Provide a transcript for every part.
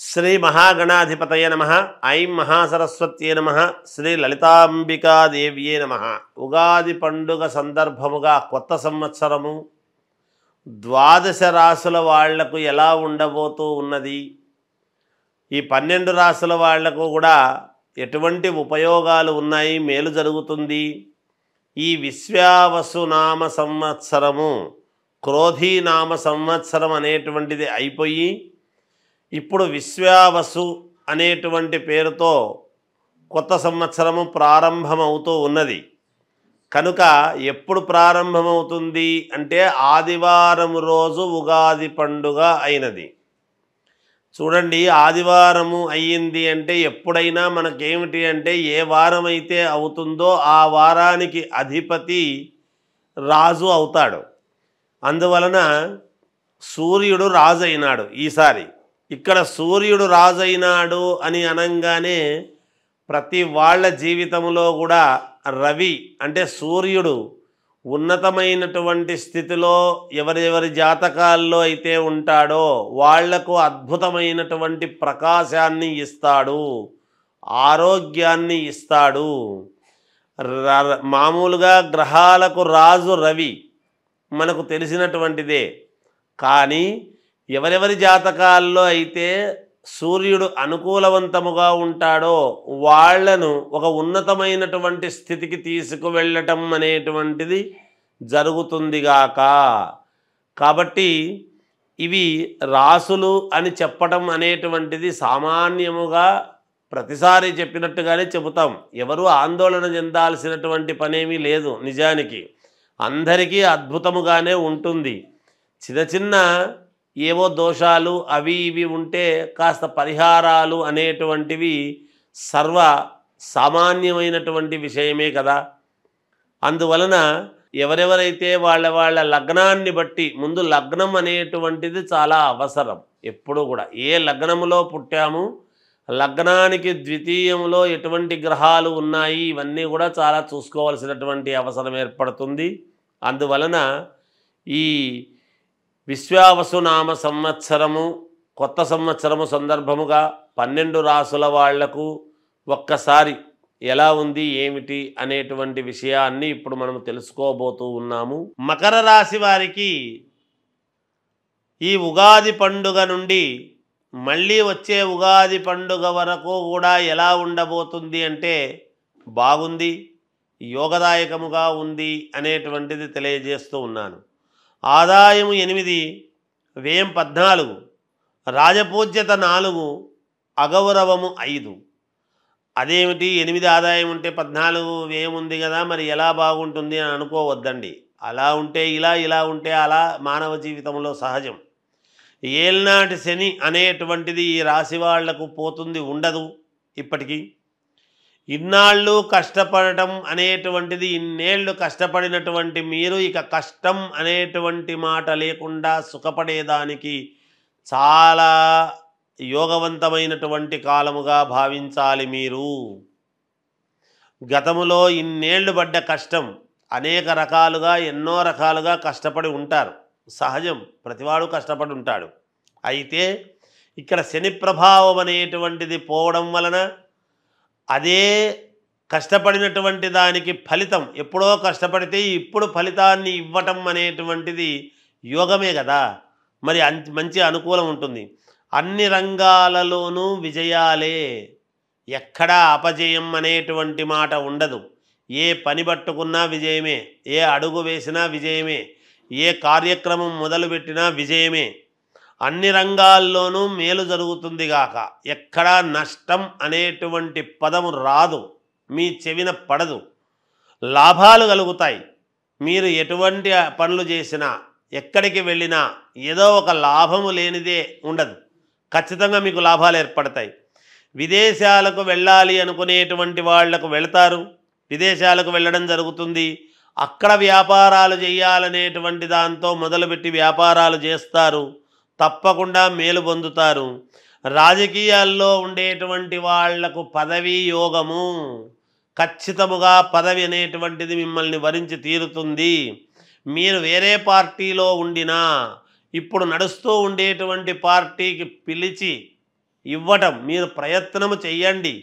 శ్రీ మహాగణాధిపతయ నమః. ఐం మహాసరస్వత్యే నమః. శ్రీ లలితాంబికాదేవ్యే నమః. ఉగాది పండుగ సందర్భముగా కొత్త సంవత్సరము ద్వాదశ రాశుల వాళ్లకు ఎలా ఉండబోతూ ఉన్నది, ఈ 12 రాశుల వాళ్లకు కూడా ఎటువంటి ఉపయోగాలు ఉన్నాయి, మేలు జరుగుతుంది. ఈ విశ్వావసు నామ సంవత్సరము క్రోధీనామ సంవత్సరం అనేటువంటిది అయిపోయి ఇప్పుడు విశ్వావసు అనేటువంటి పేరుతో కొత్త సంవత్సరము ప్రారంభమవుతూ ఉన్నది. కనుక ఎప్పుడు ప్రారంభమవుతుంది అంటే ఆదివారం రోజు ఉగాది పండుగ అయినది. చూడండి, ఆదివారము అయ్యింది అంటే ఎప్పుడైనా మనకేమిటి అంటే ఏ వారం అయితే అవుతుందో ఆ వారానికి అధిపతి రాజు అవుతాడు. అందువలన సూర్యుడు రాజు అయినాడు ఈసారి. ఇక్కడ సూర్యుడు రాజైనాడు అని అనంగానే ప్రతి వాళ్ళ జీవితంలో కూడా రవి అంటే సూర్యుడు ఉన్నతమైనటువంటి స్థితిలో ఎవరెవరి జాతకాల్లో అయితే ఉంటాడో వాళ్లకు అద్భుతమైనటువంటి ప్రకాశాన్ని ఇస్తాడు, ఆరోగ్యాన్ని ఇస్తాడు. మామూలుగా గ్రహాలకు రాజు రవి మనకు తెలిసినటువంటిదే. కానీ ఎవరెవరి జాతకాల్లో అయితే సూర్యుడు అనుకూలవంతముగా ఉంటాడో వాళ్లను ఒక ఉన్నతమైనటువంటి స్థితికి తీసుకువెళ్ళటం అనేటువంటిది జరుగుతుందిగాక. కాబట్టి ఇవి రాసులు అని చెప్పటం అనేటువంటిది సామాన్యముగా ప్రతిసారి చెప్పినట్టుగానే చెబుతాం. ఎవరు ఆందోళన చెందాల్సినటువంటి పనేమీ లేదు. నిజానికి అందరికీ అద్భుతముగానే ఉంటుంది. చిన్న చిన్న ఏవో దోషాలు అవి ఇవి ఉంటే కాస్త పరిహారాలు అనేటువంటివి సర్వ సామాన్యమైనటువంటి విషయమే కదా. అందువలన ఎవరెవరైతే వాళ్ళ లగ్నాన్ని బట్టి, ముందు లగ్నం అనేటువంటిది చాలా అవసరం. ఎప్పుడు కూడా ఏ లగ్నములో పుట్టాము, లగ్నానికి ద్వితీయంలో ఎటువంటి గ్రహాలు ఉన్నాయి, ఇవన్నీ కూడా చాలా చూసుకోవాల్సినటువంటి అవసరం ఏర్పడుతుంది. అందువలన ఈ విశ్వావసు నామ సంవత్సరము కొత్త సంవత్సరము సందర్భముగా 12 రాసుల వాళ్లకు ఒక్కసారి ఎలా ఉంది ఏమిటి అనేటువంటి విషయాన్ని ఇప్పుడు మనం తెలుసుకోబోతూ ఉన్నాము. మకర రాశి వారికి ఈ ఉగాది పండుగ నుండి మళ్ళీ వచ్చే ఉగాది పండుగ వరకు కూడా ఎలా ఉండబోతుంది అంటే బాగుంది, యోగదాయకముగా ఉంది అనేటువంటిది తెలియజేస్తూ ఉన్నాను. ఆదాయము 8, వ్యయం 14, రాజపూజ్యత 4, అగౌరవము 5. అదేమిటి 8 ఆదాయం ఉంటే 14 వ్యయం ఉంది కదా, మరి ఎలా బాగుంటుంది అని అనుకోవద్దండి. అలా ఉంటే ఇలా, ఇలా ఉంటే అలా మానవ జీవితంలో సహజం. ఏల్నాటి శని అనేటువంటిది ఈ రాశి వాళ్లకు పోతుంది, ఉండదు. ఇప్పటికీ ఇన్నాళ్ళు కష్టపడటం అనేటువంటిది, ఇన్నేళ్ళు కష్టపడినటువంటి మీరు ఇక కష్టం అనేటువంటి మాట లేకుండా సుఖపడేదానికి చాలా యోగవంతమైనటువంటి కాలముగా భావించాలి. మీరు గతములో ఇన్నేళ్ళు పడ్డ కష్టం అనేక రకాలుగా ఎన్నో రకాలుగా కష్టపడి ఉంటారు. సహజం, ప్రతివాడు కష్టపడి ఉంటాడు. అయితే ఇక్కడ శని ప్రభావం అనేటువంటిది పోవడం వలన అదే కష్టపడినటువంటి దానికి ఫలితం, ఎప్పుడో కష్టపడితే ఇప్పుడు ఫలితాన్ని ఇవ్వటం అనేటువంటిది యోగమే కదా. మరి మంచి అనుకూలం ఉంటుంది. అన్ని రంగాలలోనూ విజయాలే, ఎక్కడా అపజయం అనేటువంటి మాట ఉండదు. ఏ పని పట్టుకున్నా విజయమే, ఏ అడుగు వేసినా విజయమే, ఏ కార్యక్రమం మొదలుపెట్టినా విజయమే. అన్ని రంగాల్లోనూ మేలు జరుగుతుంది గాక. ఎక్కడా నష్టం అనేటువంటి పదము రాదు, మీ చెవిన పడదు. లాభాలు కలుగుతాయి. మీరు ఎటువంటి పనులు చేసినా, ఎక్కడికి వెళ్ళినా ఏదో ఒక లాభము లేనిదే ఉండదు. ఖచ్చితంగా మీకు లాభాలు ఏర్పడతాయి. విదేశాలకు వెళ్ళాలి అనుకునేటువంటి వాళ్లకు వెళతారు, విదేశాలకు వెళ్ళడం జరుగుతుంది. అక్కడ వ్యాపారాలు చేయాలనేటువంటి దాంతో మొదలుపెట్టి వ్యాపారాలు చేస్తారు, తప్పకుండా మేలు పొందుతారు. రాజకీయాల్లో ఉండేటువంటి వాళ్లకు పదవీ యోగము, ఖచ్చితముగా పదవి అనేటువంటిది మిమ్మల్ని వరించి తీరుతుంది. మీరు వేరే పార్టీలో ఉండినా ఇప్పుడు నడుస్తూ ఉండేటువంటి పార్టీకి పిలిచి ఇవ్వటం మీరు ప్రయత్నము చెయ్యండి.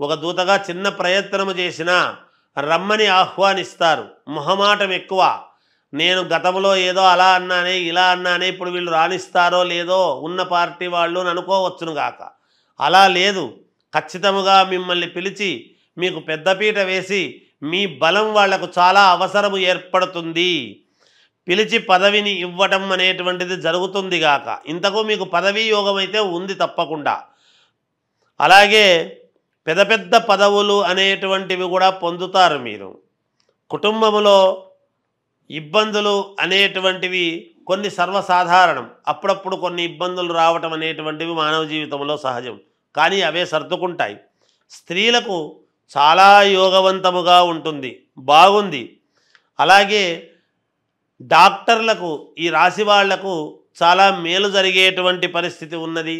ఒక దూతగా చిన్న ప్రయత్నము చేసినా రమ్మని ఆహ్వానిస్తారు. మొహమాటం ఎక్కువ. నేను గతంలో ఏదో అలా అన్నానే ఇలా అన్నానే ఇప్పుడు వీళ్ళు రాణిస్తారో లేదో ఉన్న పార్టీ వాళ్ళు అని అనుకోవచ్చును గాక. అలా లేదు. ఖచ్చితముగా మిమ్మల్ని పిలిచి మీకు పెద్దపీట వేసి మీ బలం వాళ్లకు చాలా అవసరము ఏర్పడుతుంది. పిలిచి పదవిని ఇవ్వటం అనేటువంటిది జరుగుతుంది గాక. ఇంతకు మీకు పదవీ యోగం అయితే ఉంది తప్పకుండా. అలాగే పెద్ద పెద్ద పదవులు అనేటువంటివి కూడా పొందుతారు మీరు. కుటుంబములో ఇబ్బందులు అనేటువంటివి కొన్ని సర్వసాధారణం. అప్పుడప్పుడు కొన్ని ఇబ్బందులు రావటం అనేటువంటివి మానవ జీవితంలో సహజం. కానీ అవే సర్దుకుంటాయి. స్త్రీలకు చాలా యోగవంతముగా ఉంటుంది, బాగుంది. అలాగే డాక్టర్లకు ఈ రాశి వాళ్లకు చాలా మేలు జరిగేటువంటి పరిస్థితి ఉన్నది.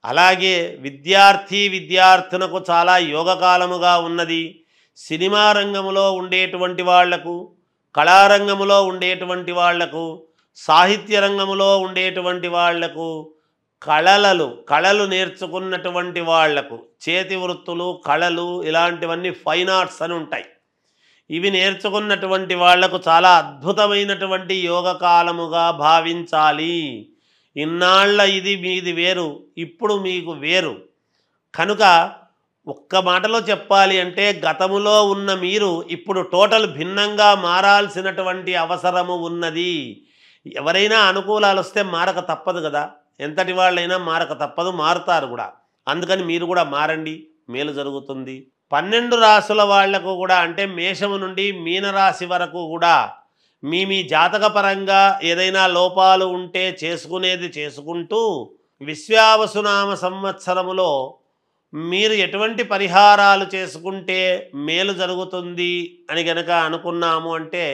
అలాగే విద్యార్థులకు చాలా యోగకాలముగా ఉన్నది. సినిమా రంగంలో ఉండేటువంటి వాళ్లకు, కళారంగంలో ఉండేటువంటి వాళ్లకు, సాహిత్య రంగంలో ఉండేటువంటి వాళ్లకు, కళలు నేర్చుకున్నటువంటి వాళ్లకు, చేతి వృత్తులు, కళలు ఇలాంటివన్నీ ఫైన్ ఆర్ట్స్ అని ఉంటాయి. ఇవి నేర్చుకున్నటువంటి వాళ్లకు చాలా అద్భుతమైనటువంటి యోగకాలముగా భావించాలి. ఇన్నాళ్ళ ఇది మీది వేరు, ఇప్పుడు మీకు వేరు. కనుక ఒక్క మాటలో చెప్పాలి అంటే గతములో ఉన్న మీరు ఇప్పుడు టోటల్ భిన్నంగా మారాల్సినటువంటి అవసరము ఉన్నది. ఎవరైనా అనుకూలాలు వస్తే మారక తప్పదు కదా. ఎంతటి వాళ్ళైనా మారక తప్పదు, మారుతారు కూడా. అందుకని మీరు కూడా మారండి, మేలు జరుగుతుంది. 12 రాశుల వాళ్లకు కూడా అంటే మేషము నుండి మీనరాశి వరకు కూడా మీ జాతకపరంగా ఏదైనా లోపాలు ఉంటే చేసుకునేది చేసుకుంటూ విశ్వావసునామ సంవత్సరములో మీరు ఎటువంటి పరిహారాలు చేసుకుంటే మేలు జరుగుతుంది అని గనక అనుకున్నాము అంటే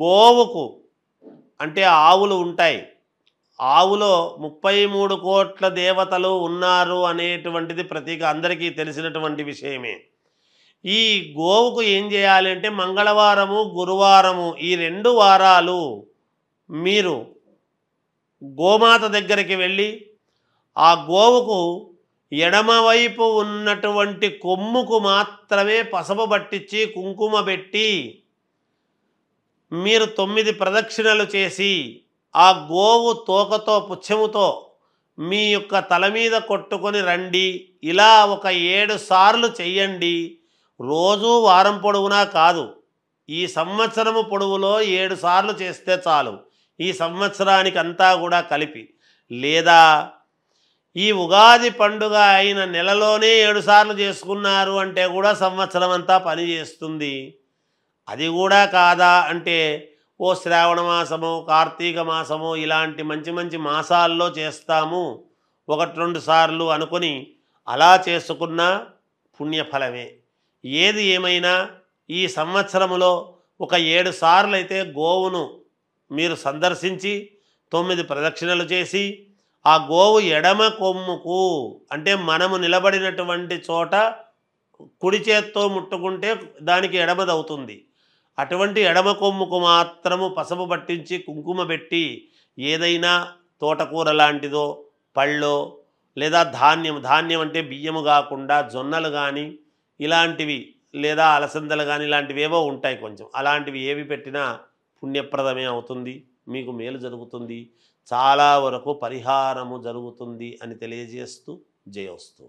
గోవుకు అంటే ఆవులు ఉంటాయి. ఆవులో 33 కోట్ల దేవతలు ఉన్నారు అనేటువంటిది ప్రతీక అందరికీ తెలిసినటువంటి విషయమే. ఈ గోవుకు ఏం చేయాలి అంటే మంగళవారము, గురువారము ఈ 2 వారాలు మీరు గోమాత దగ్గరికి వెళ్ళి ఆ గోవుకు ఎడమవైపు ఉన్నటువంటి కొమ్ముకు మాత్రమే పసుపు పట్టించి కుంకుమ పెట్టి మీరు 9 ప్రదక్షిణలు చేసి ఆ గోవు తోకతో పుచ్చముతో మీ యొక్క తల మీద కొట్టుకొని రండి. ఇలా ఒక 7 సార్లు చెయ్యండి. రోజు వారం పొడవునా కాదు, ఈ సంవత్సరము పొడవులో 7 సార్లు చేస్తే చాలు, ఈ సంవత్సరానికి అంతా కూడా కలిపి. లేదా ఈ ఉగాది పండుగ అయిన నెలలోనే 7 సార్లు చేసుకున్నారు అంటే కూడా సంవత్సరం అంతా పని చేస్తుంది. అది కూడా కాదా అంటే ఓ శ్రావణ మాసము, కార్తీక మాసము ఇలాంటి మంచి మంచి మాసాల్లో చేస్తాము 1-2 సార్లు అనుకొని అలా చేసుకున్న పుణ్యఫలమే. ఏది ఏమైనా ఈ సంవత్సరములో ఒక 7 సార్లు అయితే గోవును మీరు సందర్శించి 9 ప్రదక్షిణలు చేసి ఆ గోవు ఎడమ కొమ్ముకు అంటే మనము నిలబడినటువంటి చోట కుడి చేత్తో ముట్టుకుంటే దానికి ఎడమదవుతుంది. అటువంటి ఎడమ కొమ్ముకు మాత్రము పసుపు పట్టించి కుంకుమ పెట్టి ఏదైనా తోటకూర లాంటిదో, పళ్ళో లేదా ధాన్యం అంటే బియ్యము కాకుండా జొన్నలు కానీ ఇలాంటివి లేదా అలసందలు కానీ ఇలాంటివి ఏవో ఉంటాయి కొంచెం, అలాంటివి ఏవి పెట్టినా పుణ్యప్రదమే అవుతుంది, మీకు మేలు జరుగుతుంది, చాలా వరకు పరిహారము జరుగుతుంది అని తెలియజేస్తూ జయోస్తు.